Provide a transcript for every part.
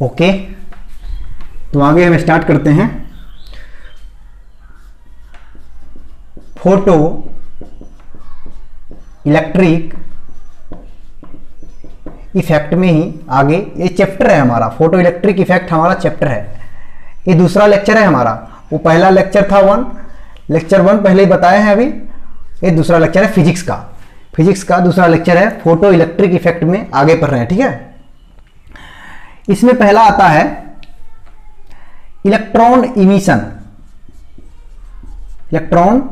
Okay, तो आगे हम स्टार्ट करते हैं। फोटो इलेक्ट्रिक इफेक्ट में ही आगे ये चैप्टर है हमारा, फोटो इलेक्ट्रिक इफेक्ट हमारा चैप्टर है। ये दूसरा लेक्चर है हमारा, वो पहला लेक्चर था लेक्चर 1 पहले ही बताए हैं अभी। ये दूसरा लेक्चर है फिजिक्स का दूसरा लेक्चर है, फोटो इलेक्ट्रिक इफेक्ट में आगे पढ़ रहे हैं, ठीक है। इसमें पहला आता है इलेक्ट्रॉन इमिशन। इलेक्ट्रॉन,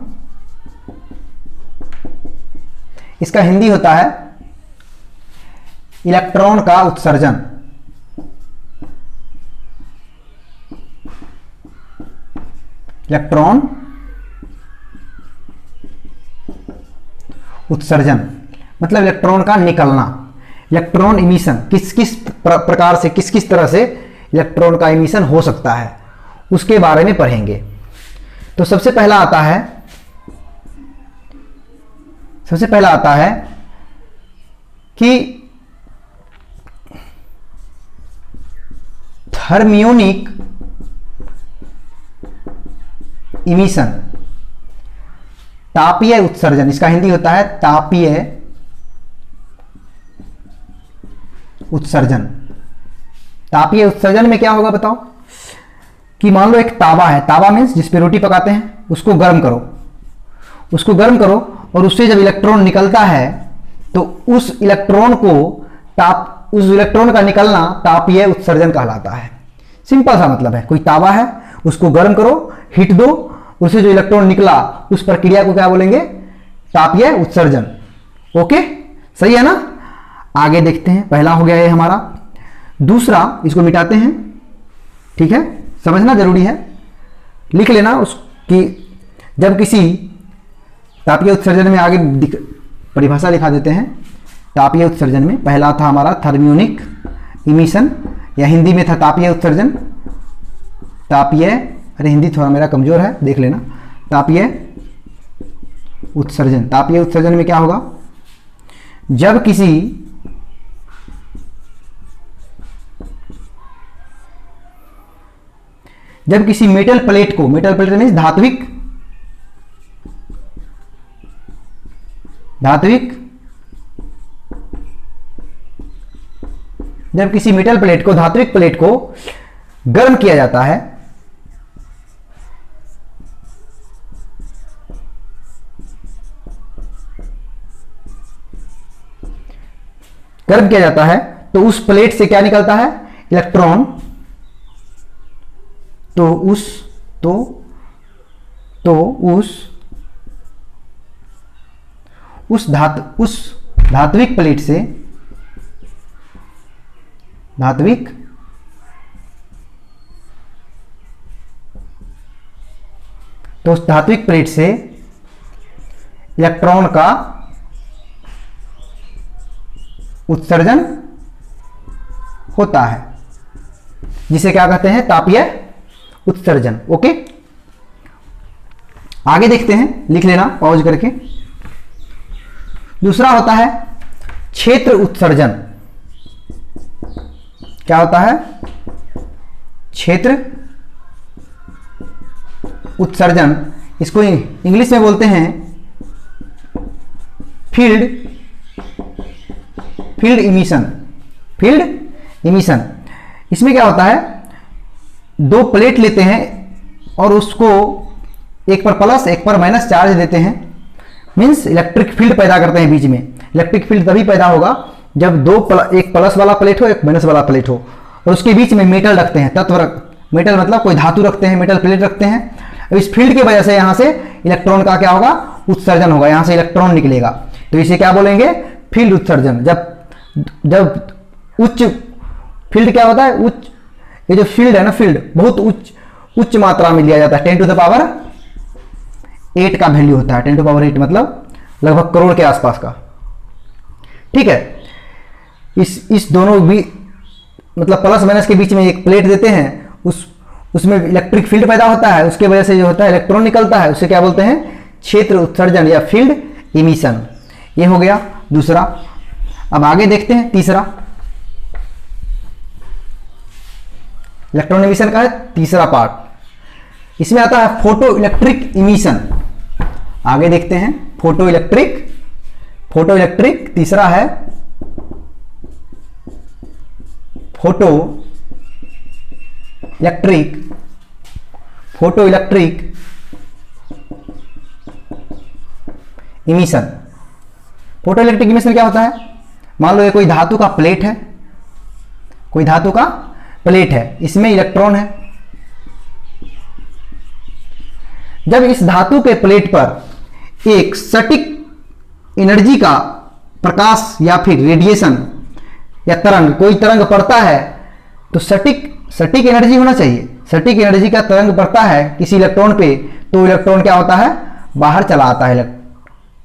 इसका हिंदी होता है इलेक्ट्रॉन का उत्सर्जन। इलेक्ट्रॉन उत्सर्जन मतलब इलेक्ट्रॉन का निकलना। इलेक्ट्रॉन इमिशन किस किस प्रकार से, किस किस तरह से इलेक्ट्रॉन का इमिशन हो सकता है, उसके बारे में पढ़ेंगे। तो सबसे पहला आता है कि थर्मियोनिक इमिशन, तापीय उत्सर्जन। इसका हिंदी होता है तापीय उत्सर्जन। तापीय उत्सर्जन में क्या होगा बताओ, कि मान लो एक तावा है, तावा मीन्स जिस पे रोटी पकाते हैं, उसको गर्म करो और उससे जब इलेक्ट्रॉन निकलता है तो उस इलेक्ट्रॉन का निकलना तापीय उत्सर्जन कहलाता है। सिंपल सा मतलब है, कोई तावा है उसको गर्म करो, हीट दो, उससे जो इलेक्ट्रॉन निकला उस प्रक्रिया को क्या बोलेंगे, तापीय उत्सर्जन। ओके, सही है ना। आगे देखते हैं, पहला हो गया ये हमारा। दूसरा, इसको मिटाते हैं, ठीक है, समझना जरूरी है, लिख लेना उसकी। जब किसी तापीय उत्सर्जन में आगे परिभाषा लिखा देते हैं। तापीय उत्सर्जन में पहला था हमारा थर्मियोनिक इमिशन, या हिंदी में था तापीय उत्सर्जन। अरे हिंदी थोड़ा मेरा कमजोर है, देख लेना। तापीय उत्सर्जन में क्या होगा, जब किसी मेटल प्लेट मीन्स धात्विक, जब किसी मेटल प्लेट को, धात्विक प्लेट को गर्म किया जाता है, तो उस प्लेट से क्या निकलता है, इलेक्ट्रॉन। उस धात्विक प्लेट से, उस धात्विक प्लेट से इलेक्ट्रॉन का उत्सर्जन होता है, जिसे क्या कहते हैं, तापीय उत्सर्जन। ओके, आगे देखते हैं, लिख लेना पॉज करके। दूसरा होता है क्षेत्र उत्सर्जन। क्या होता है, क्षेत्र उत्सर्जन। इसको इंग्लिश में बोलते हैं फील्ड इमिशन। इसमें क्या होता है, दो प्लेट लेते हैं और उसको एक पर प्लस एक पर माइनस चार्ज देते हैं, मीन्स इलेक्ट्रिक फील्ड पैदा करते हैं बीच में। इलेक्ट्रिक फील्ड तभी पैदा होगा जब एक प्लस वाला प्लेट हो, एक माइनस वाला प्लेट हो, और उसके बीच में मेटल रखते हैं, मेटल मतलब कोई धातु रखते हैं, मेटल प्लेट रखते हैं। अब इस फील्ड की वजह से यहां से इलेक्ट्रॉन का क्या होगा, उत्सर्जन होगा, यहां से इलेक्ट्रॉन निकलेगा, तो इसे क्या बोलेंगे, फील्ड उत्सर्जन। जब उच्च फील्ड क्या होता है, ये जो फील्ड है ना, फील्ड बहुत उच्च मात्रा में लिया जाता है, 10⁸ का वैल्यू होता है। 10⁸ मतलब लगभग करोड़ के आसपास का, ठीक है। इस दोनों भी मतलब प्लस माइनस के बीच में एक प्लेट देते हैं, उसमें इलेक्ट्रिक फील्ड पैदा होता है, उसके वजह से जो होता है इलेक्ट्रॉन निकलता है, उसे क्या बोलते हैं, क्षेत्र उत्सर्जन या फील्ड इमिशन। ये हो गया दूसरा। अब आगे देखते हैं तीसरा। इलेक्ट्रॉन एमिशन का है तीसरा पार्ट। इसमें आता है फोटो इलेक्ट्रिक इमिशन। आगे देखते हैं फोटो इलेक्ट्रिक तीसरा है photo electric emission. Photo electric emission क्या होता है? मान लो ये कोई धातु का प्लेट है, इसमें इलेक्ट्रॉन है। जब इस धातु के प्लेट पर एक सटीक एनर्जी का प्रकाश या फिर रेडिएशन या कोई तरंग पड़ता है, तो सटीक एनर्जी होना चाहिए। सटीक एनर्जी का तरंग पड़ता है किसी इलेक्ट्रॉन पे, तो इलेक्ट्रॉन क्या होता है? बाहर चला आता है।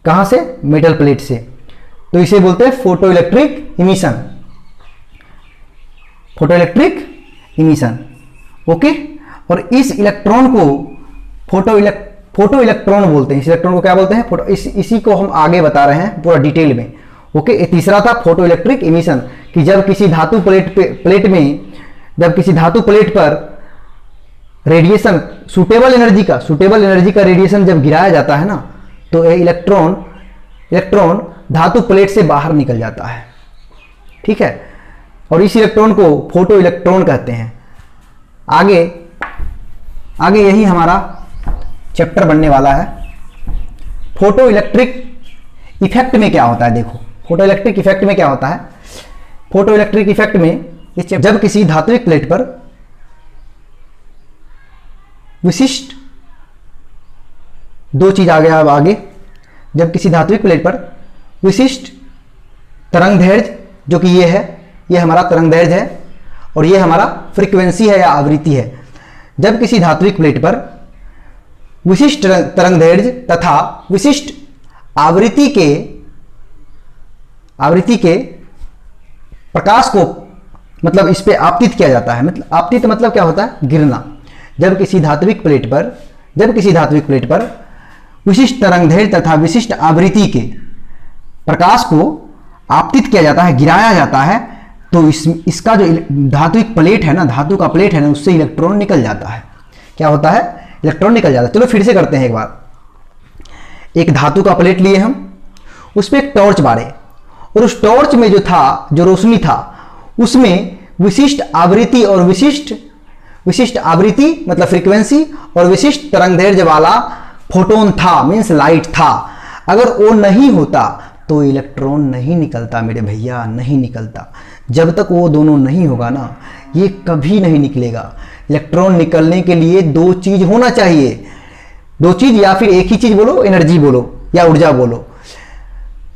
कहां से? मेटल प्लेट से। तो इसे बोलते हैं फोटो इलेक्ट्रिक इमिशन। ओके। और इस इलेक्ट्रॉन को फोटो इलेक्ट्रॉन बोलते हैं। इस इलेक्ट्रॉन को क्या बोलते हैं? इसी को हम आगे बता रहे हैं पूरा डिटेल में। ओके। तीसरा था फोटो इलेक्ट्रिक इमिशन, कि जब किसी धातु प्लेट पर रेडिएशन सुटेबल एनर्जी का रेडिएशन जब गिराया जाता है ना, तो ये इलेक्ट्रॉन धातु प्लेट से बाहर निकल जाता है। ठीक है। और इस इलेक्ट्रॉन को फोटो इलेक्ट्रॉन कहते हैं। आगे यही हमारा चैप्टर बनने वाला है। फोटो इलेक्ट्रिक इफेक्ट में क्या होता है? देखो, फोटो इलेक्ट्रिक इफेक्ट में क्या होता है? फोटो इलेक्ट्रिक इफेक्ट में जब किसी धात्विक प्लेट पर विशिष्ट दो चीज आ गया। अब आगे जब किसी धात्विक प्लेट पर विशिष्ट तरंगदैर्घ्य, जो कि ये हमारा तरंगदैर्घ्य है और ये हमारा फ्रीक्वेंसी है या आवृत्ति है। जब किसी धात्विक प्लेट पर विशिष्ट तरंगदैर्घ्य तथा विशिष्ट आवृत्ति के प्रकाश को मतलब इस पे आपतित किया जाता है। मतलब आपतित मतलब क्या होता है? गिरना। जब किसी धात्विक प्लेट पर विशिष्ट तरंगदैर्घ्य तथा विशिष्ट आवृत्ति के प्रकाश को आपतित किया जाता है, गिराया जाता है, तो इसका जो धात्विक प्लेट है ना, धातु का प्लेट है ना, उससे इलेक्ट्रॉन निकल जाता है। क्या होता है? इलेक्ट्रॉन निकल जाता है। चलो फिर से करते हैं एक बार। एक धातु का प्लेट लिए हम, उस पर एक टॉर्च बारे, और उस टॉर्च में जो रोशनी था, उसमें विशिष्ट आवृत्ति और विशिष्ट आवृत्ति मतलब फ्रीक्वेंसी और विशिष्ट तरंगदैर्घ्य वाला फोटोन था, मीन्स लाइट था। अगर वो नहीं होता तो इलेक्ट्रॉन नहीं निकलता मेरे भैया, नहीं निकलता। जब तक वो दोनों नहीं होगा ना, ये कभी नहीं निकलेगा। इलेक्ट्रॉन निकलने के लिए दो चीज होना चाहिए। दो चीज या फिर एक ही चीज बोलो, एनर्जी बोलो या ऊर्जा बोलो।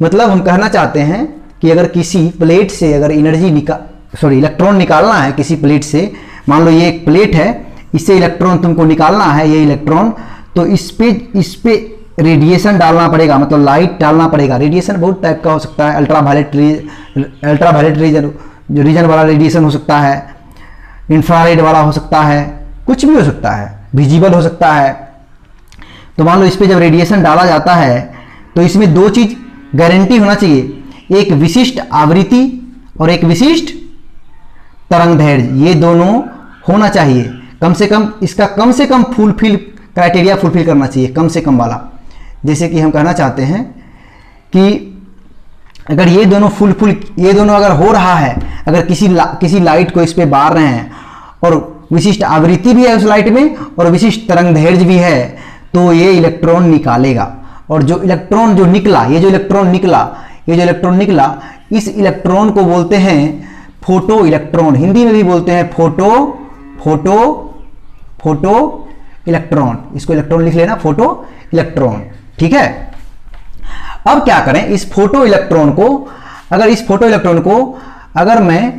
मतलब हम कहना चाहते हैं कि अगर किसी प्लेट से अगर इलेक्ट्रॉन निकालना है किसी प्लेट से, मान लो ये एक प्लेट है, इससे इलेक्ट्रॉन तुमको निकालना है, ये इलेक्ट्रॉन, तो इस पे रेडिएशन डालना पड़ेगा, मतलब लाइट डालना पड़ेगा। रेडिएशन बहुत टाइप का हो सकता है। अल्ट्रावायलेट रीजन वाला रेडिएशन हो सकता है, इंफ्रारेड वाला हो सकता है, कुछ भी हो सकता है, विजिबल हो सकता है। तो मान लो इस पे जब रेडिएशन डाला जाता है तो इसमें दो चीज गारंटी होना चाहिए, एक विशिष्ट आवृत्ति और एक विशिष्ट तरंगदैर्घ्य। ये दोनों होना चाहिए। कम से कम इसका क्राइटेरिया फुलफिल करना चाहिए, कम से कम वाला। जैसे कि हम कहना चाहते हैं कि अगर ये दोनों अगर हो रहा है, अगर किसी लाइट को इस पे बार रहे हैं और विशिष्ट आवृत्ति भी है उस लाइट में और विशिष्ट तरंगदैर्घ्य भी है, तो ये इलेक्ट्रॉन निकालेगा। और जो इलेक्ट्रॉन निकला, ये जो इलेक्ट्रॉन निकला, इस इलेक्ट्रॉन को बोलते हैं फोटो इलेक्ट्रॉन। हिंदी में भी बोलते हैं फोटो इलेक्ट्रॉन। इसको इलेक्ट्रॉन लिख लेना, फोटो इलेक्ट्रॉन। ठीक है। अब क्या करें, इस फोटो इलेक्ट्रॉन को अगर मैं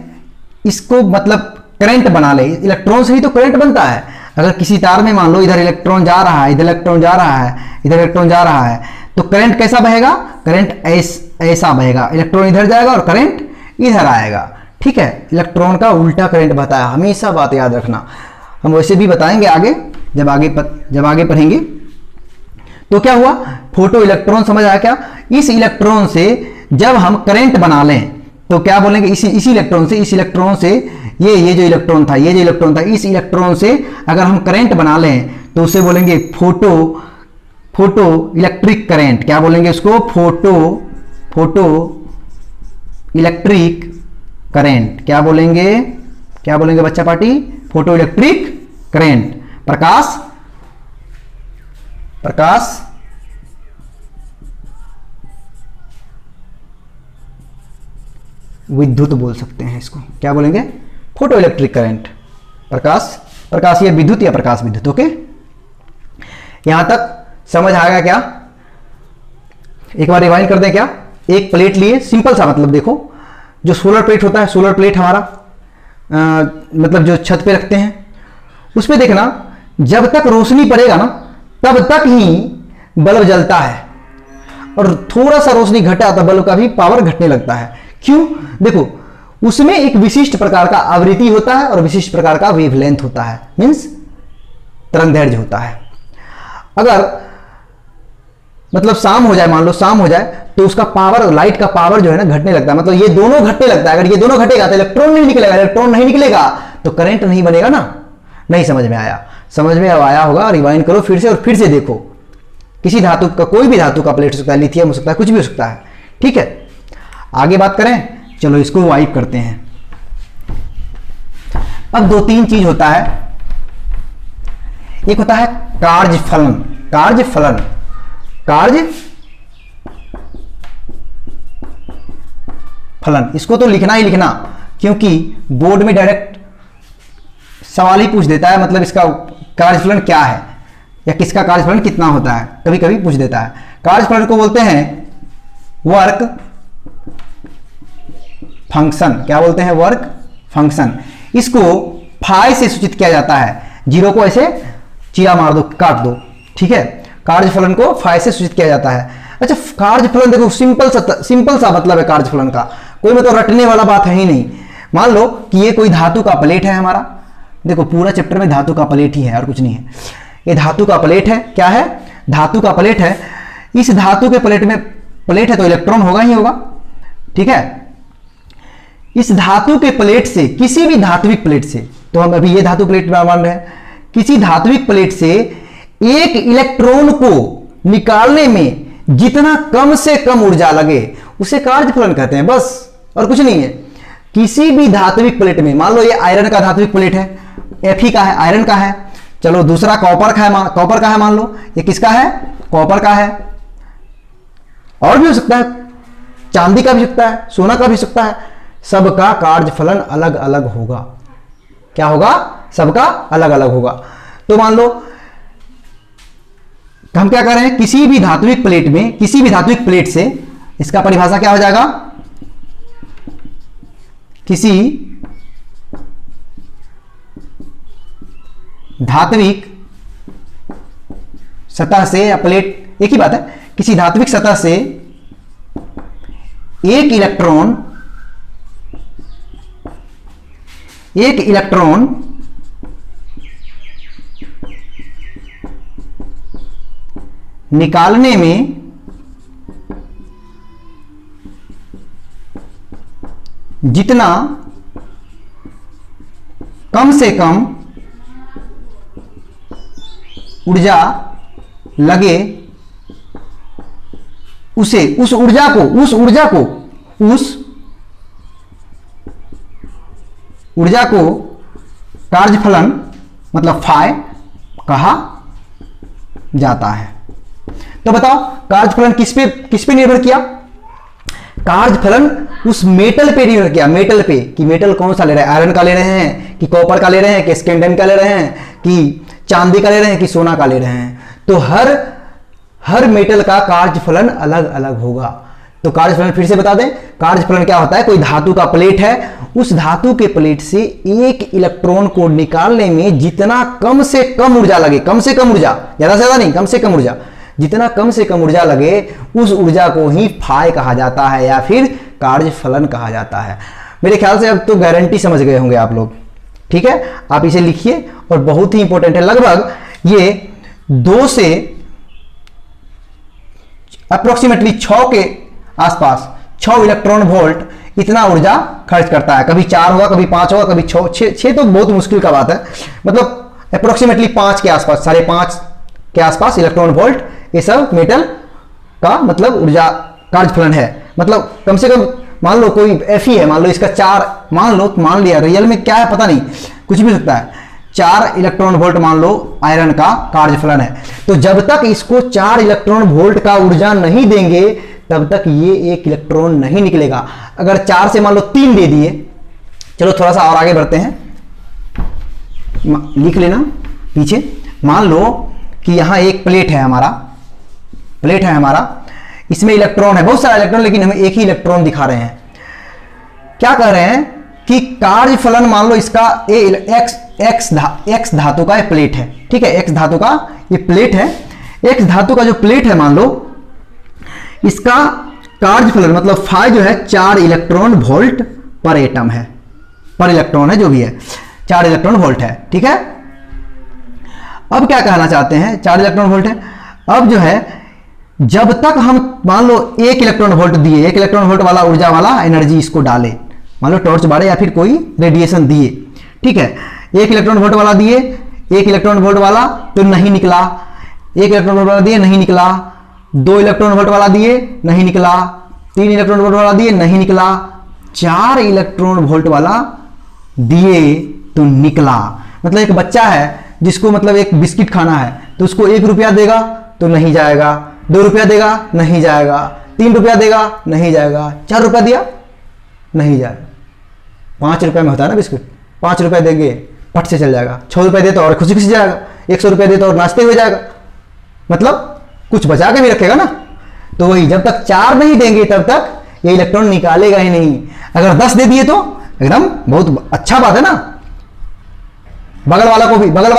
इसको मतलब करंट बना ले, इलेक्ट्रॉन से ही तो करंट बनता है। अगर किसी तार में मान लो इधर इलेक्ट्रॉन जा रहा है, इधर इलेक्ट्रॉन जा रहा है, इधर इलेक्ट्रॉन जा रहा है, तो करंट कैसा बहेगा? करंट ऐसा बहेगा। इलेक्ट्रॉन इधर जाएगा और करंट इधर आएगा। ठीक है। इलेक्ट्रॉन का उल्टा करंट बताया, हमेशा बात याद रखना। हम वैसे भी बताएंगे आगे, जब आगे पढ़ेंगे। तो क्या हुआ? फोटो इलेक्ट्रॉन समझ आया क्या? इस इलेक्ट्रॉन से जब हम करंट बना लें तो क्या बोलेंगे? इस इलेक्ट्रॉन से ये जो इलेक्ट्रॉन था, ये जो इलेक्ट्रॉन था, इस इलेक्ट्रॉन से अगर हम करंट बना लें तो उसे बोलेंगे फोटो इलेक्ट्रिक करंट। क्या बोलेंगे उसको? Photo electric current. क्या बोलेंगे बच्चा पार्टी? Photo electric current. प्रकाश विद्युत बोल सकते हैं इसको। क्या बोलेंगे? Photo electric current. प्रकाश, ये विद्युत या प्रकाश विद्युत। ओके, यहां तक समझ आ गया क्या? एक बार रिवाइंड कर दें क्या? एक प्लेट लिए, सिंपल सा, मतलब देखो जो सोलर प्लेट होता है, सोलर प्लेट हमारा मतलब जो छत पे रखते हैं, उस पे देखना जब तक रोशनी पड़ेगा ना तब तक ही बल्ब जलता है, और थोड़ा सा रोशनी घटा तो बल्ब का भी पावर घटने लगता है। क्यों? देखो उसमें एक विशिष्ट प्रकार का आवृत्ति होता है और विशिष्ट प्रकार का वेवलेंथ होता है, मींस तरंगदैर्घ्य होता है। अगर मतलब शाम हो जाए, मान लो शाम हो जाए, तो उसका पावर, लाइट का पावर जो है ना घटने लगता है। मतलब ये दोनों घटने लगता है। अगर ये दोनों घटेगा तो इलेक्ट्रॉन नहीं निकलेगा, इलेक्ट्रॉन नहीं निकलेगा तो करंट नहीं बनेगा ना। नहीं समझ में आया? समझ में आया होगा। रिवाइंड करो फिर से और फिर से देखो। किसी धातु का, कोई भी धातु का प्लेट हो सकता है, लिथियम हो सकता है, कुछ भी हो सकता है। ठीक है, आगे बात करें। चलो इसको वाइप करते हैं। अब 2-3 चीज होता है। एक होता है कार्यफलन। इसको तो लिखना ही लिखना, क्योंकि बोर्ड में डायरेक्ट सवाल ही पूछ देता है, मतलब इसका कार्यफलन क्या है या किसका कार्यफलन कितना होता है, कभी कभी पूछ देता है। कार्यफलन को बोलते हैं वर्क फंक्शन। क्या बोलते हैं? Work function. इसको फाई से सूचित किया जाता है। जीरो को ऐसे चीरा मार दो, काट दो। ठीक है, कार्यफलन को फाई से सूचित किया जाता है। अच्छा, कार्यफलन देखो सिंपल सा मतलब है कार्यफलन का, कोई मतलब रटने वाला बात है ही नहीं। मान लो कि ये कोई धातु का प्लेट है हमारा। देखो पूरा चैप्टर में धातु का प्लेट ही है और कुछ नहीं है। ये धातु का प्लेट है। क्या है? धातु का प्लेट है। इस धातु के प्लेट में, प्लेट है तो इलेक्ट्रॉन होगा ही होगा। ठीक है, इस धातु के प्लेट से, किसी भी धात्विक प्लेट से, तो हम अभी ये धातु प्लेट मान रहे हैं, किसी धात्विक प्लेट से एक इलेक्ट्रॉन को निकालने में जितना कम से कम ऊर्जा लगे उसे कार्यफलन कहते हैं, बस, और कुछ नहीं है। किसी भी धात्विक प्लेट में, मान लो ये आयरन का धात्विक प्लेट है, Fe का है, आयरन का है। चलो दूसरा कॉपर का है, मान लो ये किसका है? कॉपर का है। और भी हो सकता है, चांदी का भी सकता है, सोना का भी सकता है। सबका कार्यफलन अलग अलग होगा। क्या होगा? सबका अलग अलग होगा। तो मान लो हम क्या कर रहे हैं, किसी भी धात्विक प्लेट में, किसी भी धात्विक प्लेट से, इसका परिभाषा क्या हो जाएगा? किसी धात्विक सतह से, या प्लेट एक ही बात है, किसी धात्विक सतह से एक इलेक्ट्रॉन निकालने में जितना कम से कम ऊर्जा लगे उसे, उस ऊर्जा को कार्यफलन मतलब फाई कहा जाता है। तो बताओ कार्यफलन किस पे निर्भर किया? कार्यफलन उस मेटल पे निर्भर किया, मेटल पे, कि मेटल कौन सा ले रहे हैं, आयरन का ले रहे हैं कि कॉपर का ले रहे हैं कि स्कैंडियम का ले रहे हैं कि चांदी का ले रहे हैं कि सोना का ले रहे हैं। तो हर मेटल का कार्यफलन अलग अलग होगा। तो कार्यफलन फिर से बता दें, कार्यफलन क्या होता है? कोई धातु का प्लेट है, उस धातु के प्लेट से एक इलेक्ट्रॉन को निकालने में जितना कम से कम ऊर्जा लगे, कम से कम ऊर्जा, ज्यादा से ज्यादा नहीं, कम से कम ऊर्जा, जितना कम से कम ऊर्जा लगे उस ऊर्जा को ही फाई कहा जाता है या फिर कार्यफलन कहा जाता है। मेरे ख्याल से अब तो गारंटी समझ गए होंगे आप लोग। ठीक है, आप इसे लिखिए और बहुत ही इंपॉर्टेंट है। लगभग ये 2 से अप्रोक्सीमेटली 6 के आसपास, 6 इलेक्ट्रॉन वोल्ट इतना ऊर्जा खर्च करता है। कभी 4 होगा, कभी 5 होगा, कभी 6 तो बहुत मुश्किल का बात है, मतलब अप्रोक्सीमेटली 5 के आसपास, 5.5 के आसपास इलेक्ट्रॉन वोल्ट ये सब मेटल का मतलब ऊर्जा कार्यफलन है। मतलब कम से कम मान लो कोई Fe है, मान लो इसका 4, मान लिया, रियल में क्या है पता नहीं, कुछ भी सकता है, 4 इलेक्ट्रॉन वोल्ट मान लो आयरन का कार्यफलन है। तो जब तक इसको 4 इलेक्ट्रॉन वोल्ट का ऊर्जा नहीं देंगे तब तक ये 1 इलेक्ट्रॉन नहीं निकलेगा। अगर 4 से मान लो 3 दे दिए, चलो थोड़ा सा और आगे बढ़ते हैं, लिख लेना पीछे। मान लो कि यहां एक प्लेट है हमारा, इसमें इलेक्ट्रॉन है, बहुत सारा इलेक्ट्रॉन, लेकिन हमें एक ही इलेक्ट्रॉन दिखा रहे हैं। क्या कह रहे हैं कि कार्यफलन मान लो इसका एक्स धातु का प्लेट है, ठीक है, एक्स धातु का ये प्लेट है। एक्स धातु का जो प्लेट है मान लो, इसका कार्यफलन मतलब फाई जो है 4 इलेक्ट्रॉन वोल्ट पर एटम है, पर इलेक्ट्रॉन है, जो भी है 4 इलेक्ट्रॉन वोल्ट है, ठीक है। अब क्या कहना चाहते हैं, 4 इलेक्ट्रॉन वोल्ट है। अब जो है जब तक हम मान लो 1 इलेक्ट्रॉन वोल्ट दिए, 1 इलेक्ट्रॉन वोल्ट वाला ऊर्जा वाला एनर्जी इसको डाले, मान लो टॉर्च बारे या फिर कोई रेडिएशन दिए, ठीक है, 1 इलेक्ट्रॉन वोल्ट वाला दिए, 1 इलेक्ट्रॉन वोल्ट वाला तो नहीं निकला, 1 इलेक्ट्रॉन वोल्ट वाला दिए नहीं निकला, 2 इलेक्ट्रॉन वोल्ट वाला दिए नहीं निकला, 3 इलेक्ट्रॉन वोल्ट वाला दिए नहीं निकला, 4 इलेक्ट्रॉन वोल्ट वाला दिए तो निकला। मतलब एक बच्चा है जिसको मतलब एक बिस्किट खाना है, तो उसको 1 रुपया देगा तो नहीं जाएगा, 2 रुपया देगा नहीं जाएगा, 3 रुपया देगा नहीं जाएगा, 4 रुपया दिया नहीं जाएगा। 5 रुपये में होता है ना बिस्कुट, 5 रुपये देंगे पट से चल जाएगा, 6 रुपये दे तो और खुशी खुशी जाएगा, 100 रुपये दे तो और नाचते हुए जाएगा, मतलब कुछ बचा के भी रखेगा ना। तो वही जब तक 4 नहीं देंगे तब तक ये इलेक्ट्रॉन निकालेगा ही नहीं। अगर 10 दे दिए तो एकदम बहुत अच्छा बात है ना, बगल वाला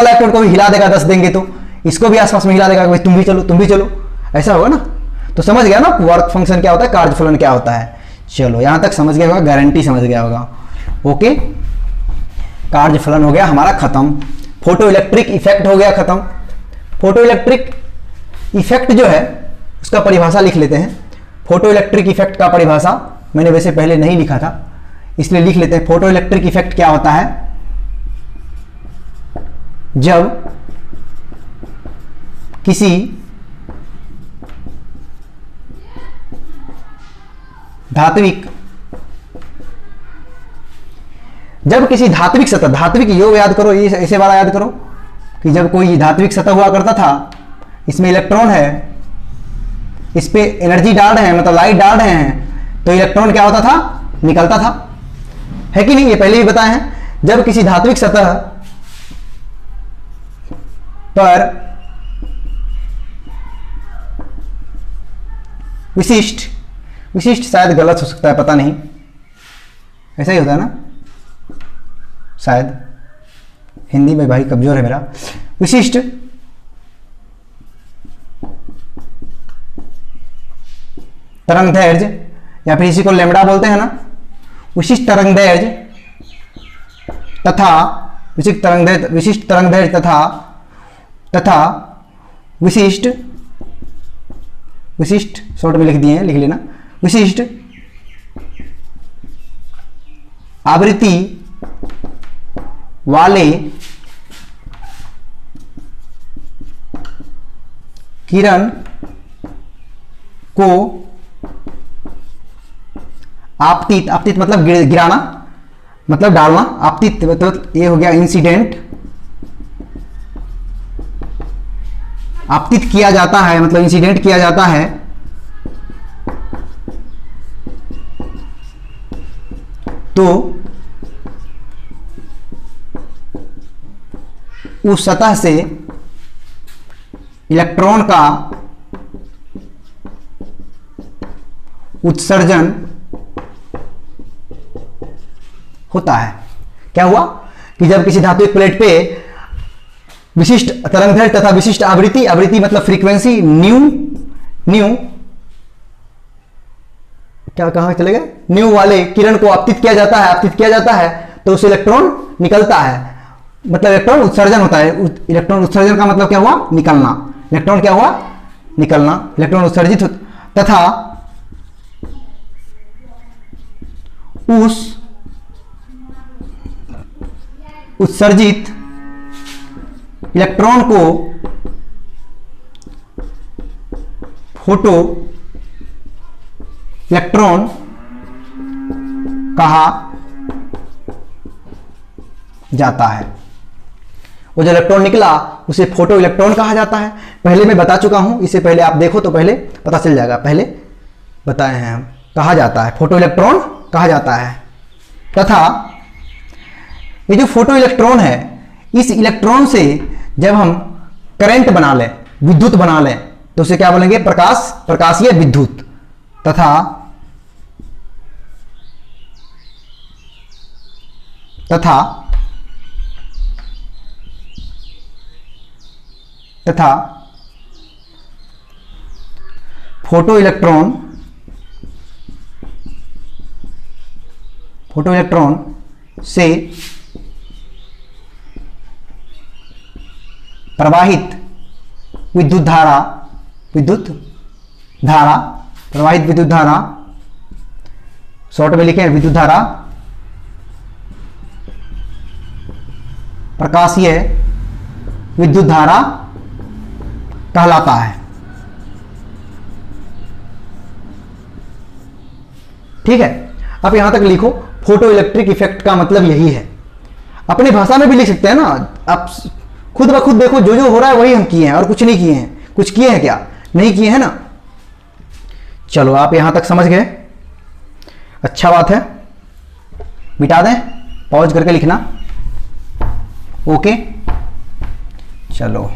इलेक्ट्रॉन को भी हिला देगा, 10 देंगे तो इसको भी आसपास में हिला देगा, भाई तुम भी चलो, ऐसा होगा ना। तो समझ गया ना वर्क फंक्शन क्या होता है, कार्यफलन क्या होता है। चलो यहां तक समझ गया होगा, गारंटी समझ गया होगा। ओके, कार्यफलन हो गया हमारा खत्म, फोटो इलेक्ट्रिक इफेक्ट हो गया खत्म। फोटो इलेक्ट्रिक इफेक्ट जो है उसका परिभाषा लिख लेते हैं। फोटो इलेक्ट्रिक इफेक्ट का परिभाषा मैंने वैसे पहले नहीं लिखा था, इसलिए लिख लेते हैं। फोटो इलेक्ट्रिक इफेक्ट क्या होता है, जब किसी धात्विक सतह, धात्विक योग याद करो, ये ऐसे वाला याद करो कि जब कोई धात्विक सतह हुआ करता था, इसमें इलेक्ट्रॉन है, इस पे एनर्जी डाल रहे हैं, मतलब लाइट डाल रहे हैं, तो इलेक्ट्रॉन क्या होता था, निकलता था, है कि नहीं, ये पहले भी बताए हैं। जब किसी धात्विक सतह पर विशिष्ट शायद गलत हो सकता है, पता नहीं, ऐसा ही होता है ना शायद, हिंदी में भाई कमजोर है मेरा। विशिष्ट तरंगदैर्घ्य, या फिर इसी को लैम्बडा बोलते हैं ना, विशिष्ट तरंगदैर्घ्य तथा विशिष्ट शॉर्ट में लिख दिए हैं, लिख लेना, विशिष्ट आवृत्ति वाले किरण को आपतित मतलब गिराना, मतलब डालना, आपतित मतलब ये हो गया इंसिडेंट, आपतित किया जाता है मतलब इंसिडेंट किया जाता है, तो उस सतह से इलेक्ट्रॉन का उत्सर्जन होता है। क्या हुआ कि जब किसी धात्विक प्लेट पे विशिष्ट तरंगदैर्घ्य तथा विशिष्ट आवृत्ति मतलब फ्रीक्वेंसी न्यू क्या कहां चले गए, न्यू वाले किरण को आपतित किया जाता है, तो उससे इलेक्ट्रॉन निकलता है, मतलब इलेक्ट्रॉन उत्सर्जन होता है। इलेक्ट्रॉन उत्सर्जन का मतलब क्या हुआ, निकलना। इलेक्ट्रॉन क्या हुआ, निकलना, इलेक्ट्रॉन उत्सर्जित तथा उस उत्सर्जित इलेक्ट्रॉन को फोटो इलेक्ट्रॉन कहा जाता है। वो जो इलेक्ट्रॉन निकला उसे फोटो इलेक्ट्रॉन कहा जाता है। पहले मैं बता चुका हूं, इससे पहले आप देखो तो पहले पता चल जाएगा, पहले बताए हैं हम। कहा जाता है, फोटो इलेक्ट्रॉन कहा जाता है। तथा ये जो फोटो इलेक्ट्रॉन है, इस इलेक्ट्रॉन से जब हम करंट बना लें, विद्युत बना लें, तो उसे क्या बोलेंगे? प्रकाशीय विद्युत। तथा फोटो इलेक्ट्रॉन से प्रवाहित विद्युत धारा शॉर्ट में लिखें विद्युत धारा प्रकाशीय विद्युत धारा कहलाता है। ठीक है, अब यहां तक लिखो। फोटो इलेक्ट्रिक इफेक्ट का मतलब यही है। अपनी भाषा में भी लिख सकते हैं ना, आप खुद ब खुद देखो, जो जो हो रहा है वही हम किए हैं और कुछ नहीं किए हैं। कुछ किए हैं क्या? नहीं किए हैं ना। चलो, आप यहां तक समझ गए, अच्छा बात है। मिटा दें, पॉज करके लिखना। ओके, चलो।